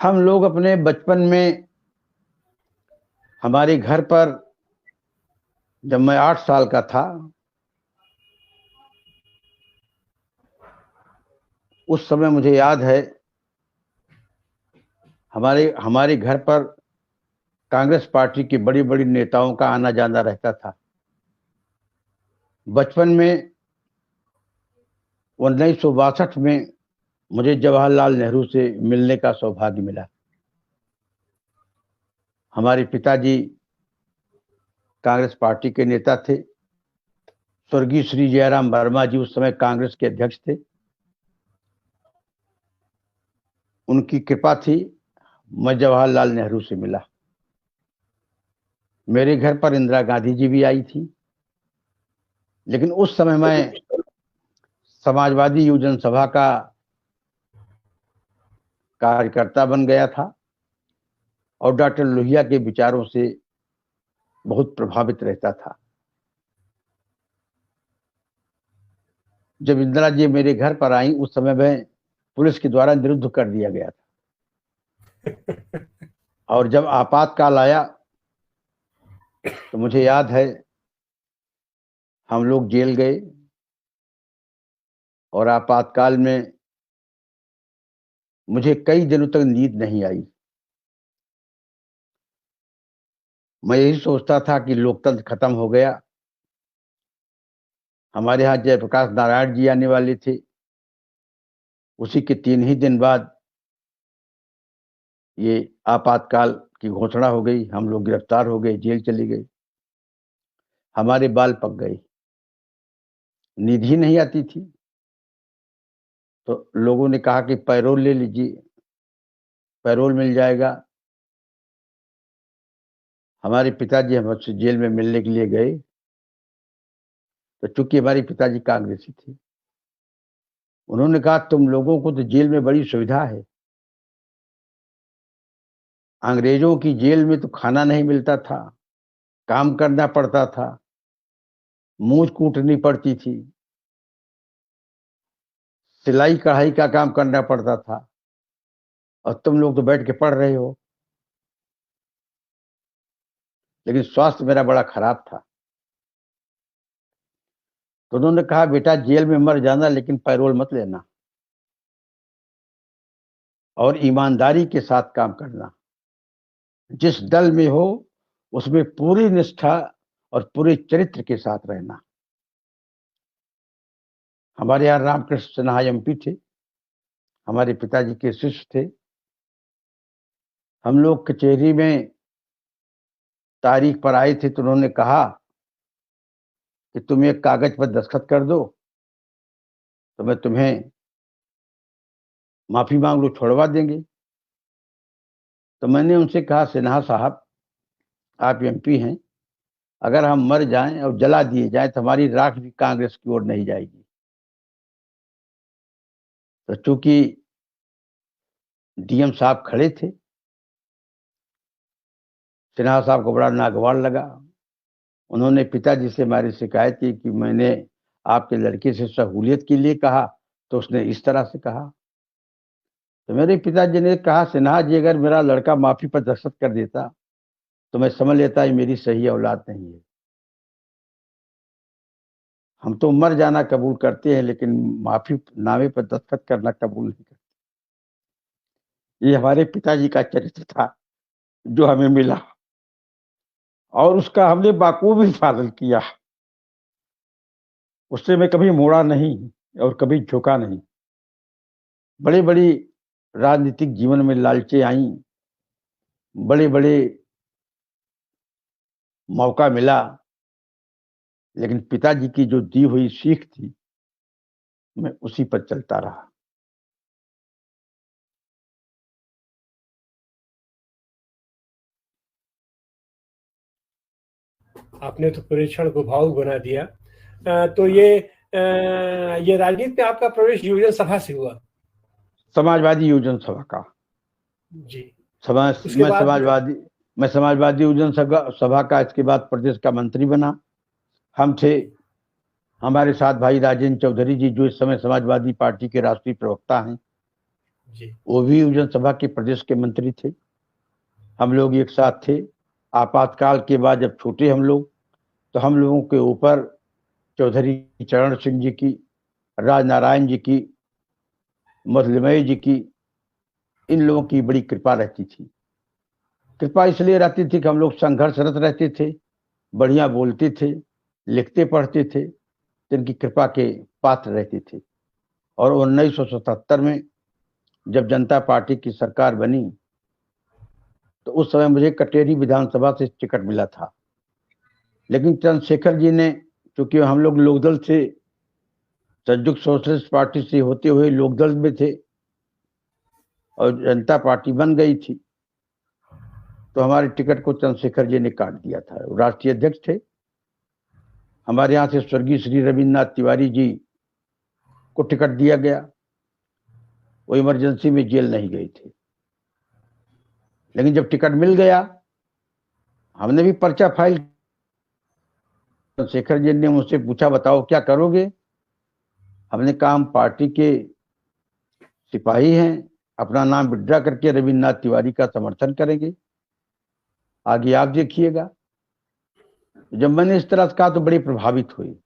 हम लोग अपने बचपन में हमारे घर पर जब मैं 8 साल का था, उस समय मुझे याद है हमारे हमारे घर पर कांग्रेस पार्टी की बड़ी-बड़ी नेताओं का आना-जाना रहता था। बचपन में 1962 में मुझे जवाहरलाल नेहरू से मिलने का सौभाग्य मिला। हमारे पिताजी कांग्रेस पार्टी के नेता थे। स्वर्गीय श्री जयराम वर्मा जी उस समय कांग्रेस के अध्यक्ष थे। उनकी कृपा थी, मैं जवाहरलाल नेहरू से मिला। मेरे घर पर इंदिरा गांधी जी भी आई थी, लेकिन उस समय मैं समाजवादी युव जनसभा का कार्यकर्ता बन गया था और डॉक्टर लोहिया के विचारों से बहुत प्रभावित रहता था। जब इंदिरा जी मेरे घर पर आई, उस समय मैं पुलिस के द्वारा निरुद्ध कर दिया गया था। और जब आपातकाल आया तो मुझे याद है हम लोग जेल गए और आपातकाल में मुझे कई दिनों तक नींद नहीं आई। मैं यही सोचता था कि लोकतंत्र खत्म हो गया। हमारे यहाँ जयप्रकाश नारायण जी आने वाले थे। उसी के 3 ही दिन बाद ये आपातकाल की घोषणा हो गई। हम लोग गिरफ्तार हो गए, जेल चले गए। हमारे बाल पक गए, नींद ही नहीं आती थी। तो लोगों ने कहा कि पैरोल ले लीजिए, पैरोल मिल जाएगा। हमारे पिताजी हमसे जेल में मिलने के लिए गए, तो चूंकि हमारे पिताजी कांग्रेसी थे, उन्होंने कहा तुम लोगों को तो जेल में बड़ी सुविधा है। अंग्रेजों की जेल में तो खाना नहीं मिलता था, काम करना पड़ता था, मूंछ कूटनी पड़ती थी, सिलाई कढ़ाई का काम करना पड़ता था, और तुम लोग तो बैठ के पढ़ रहे हो। लेकिन स्वास्थ्य मेरा बड़ा खराब था। तो उन्होंने कहा बेटा जेल में मर जाना, लेकिन पैरोल मत लेना और ईमानदारी के साथ काम करना। जिस दल में हो उसमें पूरी निष्ठा और पूरे चरित्र के साथ रहना। हमारे यहाँ रामकृष्ण सिन्हा एमपी थे, हमारे पिताजी के शिष्य थे। हम लोग कचहरी में तारीख पर आए थे, तो उन्होंने कहा कि तुम एक कागज पर दस्तखत कर दो तो मैं तुम्हें माफी मांग लो, छोड़वा देंगे। तो मैंने उनसे कहा सिन्हा साहब, आप एमपी हैं, अगर हम मर जाएं और जला दिए जाएं तो हमारी राख भी कांग्रेस की ओर नहीं जाएगी। तो चूंकि डीएम साहब खड़े थे, सिन्हा साहब को बड़ा नागवार लगा। उन्होंने पिताजी से हमारी शिकायत की कि मैंने आपके लड़के से सहूलियत के लिए कहा, तो उसने इस तरह से कहा। तो मेरे पिताजी ने कहा सिन्हा जी, अगर मेरा लड़का माफी पर दस्तखत कर देता तो मैं समझ लेता ये मेरी सही औलाद नहीं है। हम तो मर जाना कबूल करते हैं, लेकिन माफी नामे पर दस्तखत करना कबूल नहीं करते। ये हमारे पिताजी का चरित्र था जो हमें मिला, और उसका हमने बाखूबी पालन किया। उससे मैं कभी मुड़ा नहीं और कभी झुका नहीं। बड़ी बड़ी राजनीतिक जीवन में लालचें आई, बड़े बड़े मौका मिला, लेकिन पिताजी की जो दी हुई सीख थी, मैं उसी पर चलता रहा। आपने तो पूरे क्षण को भावुक बना दिया। तो ये राजनीति में आपका प्रवेश युवजन सभा से हुआ? समाजवादी युव जनसभा का जी। मैं समाजवादी युव जनसभा का इसके बाद प्रदेश का मंत्री बना। हम थे, हमारे साथ भाई राजेंद्र चौधरी जी, जो इस समय समाजवादी पार्टी के राष्ट्रीय प्रवक्ता हैं। जी। वो भी विधानसभा के प्रदेश के मंत्री थे। हम लोग एक साथ थे। आपातकाल के बाद जब छूटे हम लोग, तो हम लोगों के ऊपर चौधरी चरण सिंह जी की, राजनारायण जी की, मजलिमई जी की, इन लोगों की बड़ी कृपा रहती थी। कृपा इसलिए रहती थी कि हम लोग संघर्षरत रहते थे, बढ़िया बोलते थे, लिखते पढ़ते थे, जिनकी कृपा के पात्र रहते थे। और 1977 में जब जनता पार्टी की सरकार बनी, तो उस समय मुझे कटेरी विधानसभा से टिकट मिला था। लेकिन चंद्रशेखर जी ने, चूंकि हम लोग लोकदल से, संयुक्त सोशलिस्ट पार्टी से होते हुए लोकदल में थे और जनता पार्टी बन गई थी, तो हमारे टिकट को चंद्रशेखर जी ने काट दिया था। राष्ट्रीय अध्यक्ष थे। हमारे यहाँ से स्वर्गीय श्री रविन्द्रनाथ तिवारी जी को टिकट दिया गया। वो इमरजेंसी में जेल नहीं गए थे। लेकिन जब टिकट मिल गया, हमने भी पर्चा फाइल। चंद्रशेखर जी ने मुझसे पूछा, बताओ क्या करोगे? हमने कहा, हम पार्टी के सिपाही हैं, अपना नाम विड्रा करके रविन्द्रनाथ तिवारी का समर्थन करेंगे, आगे आप देखिएगा। जब मैंने इस तरह से कहा तो बड़ी प्रभावित हुई।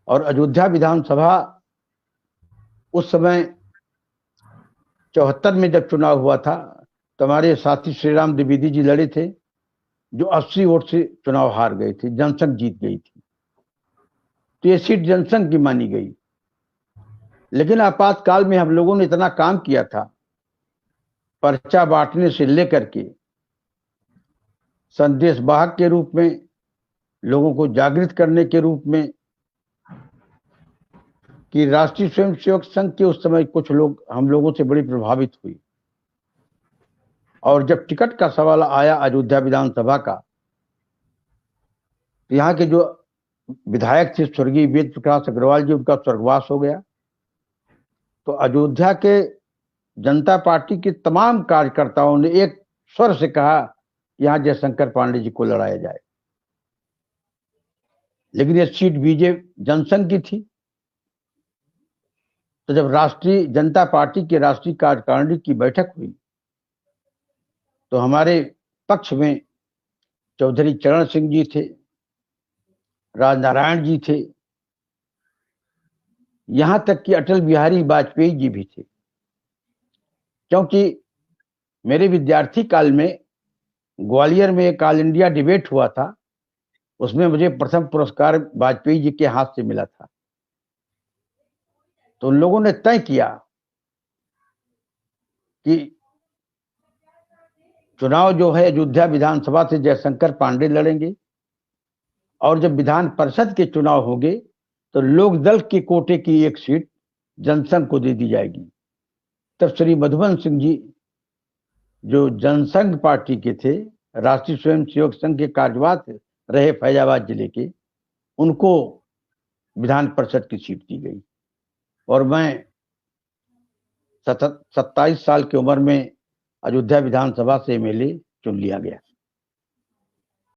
और अयोध्या विधानसभा उस समय 74 में जब चुनाव हुआ था, तो हमारे साथी श्रीराम द्विवेदी जी लड़े थे, जो 80 वोट से चुनाव हार गए थे। जनसंघ जीत गई थी, तो ये सीट जनसंघ की मानी गई। लेकिन आपातकाल में हम लोगों ने इतना काम किया था, पर्चा बांटने से लेकर के संदेश वाहक के रूप में, लोगों को जागृत करने के रूप में, कि राष्ट्रीय स्वयंसेवक संघ के उस समय कुछ लोग हम लोगों से बड़ी प्रभावित हुई। और जब टिकट का सवाल आया अयोध्या विधानसभा का, तो यहाँ के जो विधायक थे स्वर्गीय वेद प्रकाश अग्रवाल जी, उनका स्वर्गवास हो गया। तो अयोध्या के जनता पार्टी के तमाम कार्यकर्ताओं ने एक स्वर से कहा, यहाँ जयशंकर पांडे जी को लड़ाया जाए। लेकिन यह सीट बीजेपी जनसंघ की थी। तो जब राष्ट्रीय जनता पार्टी के राष्ट्रीय कार्यकारिणी की बैठक हुई, तो हमारे पक्ष में चौधरी चरण सिंह जी थे, राजनारायण जी थे, यहां तक कि अटल बिहारी वाजपेयी जी भी थे। क्योंकि मेरे विद्यार्थी काल में ग्वालियर में एक ऑल इंडिया डिबेट हुआ था, उसमें मुझे प्रथम पुरस्कार वाजपेयी जी के हाथ से मिला था। तो उन लोगों ने तय किया कि चुनाव जो है अयोध्या विधानसभा से जयशंकर पांडे लड़ेंगे, और जब विधान परिषद के चुनाव होंगे तो लोक दल के कोटे की एक सीट जनसंघ को दे दी जाएगी। तब श्री मधुबन सिंह जी, जो जनसंघ पार्टी के थे, राष्ट्रीय स्वयंसेवक संघ के कार्यवाह रहे फैजाबाद जिले के, उनको विधान परिषद की सीट दी गई। और मैं 27 साल की उम्र में अयोध्या विधानसभा से एमएलए चुन लिया गया।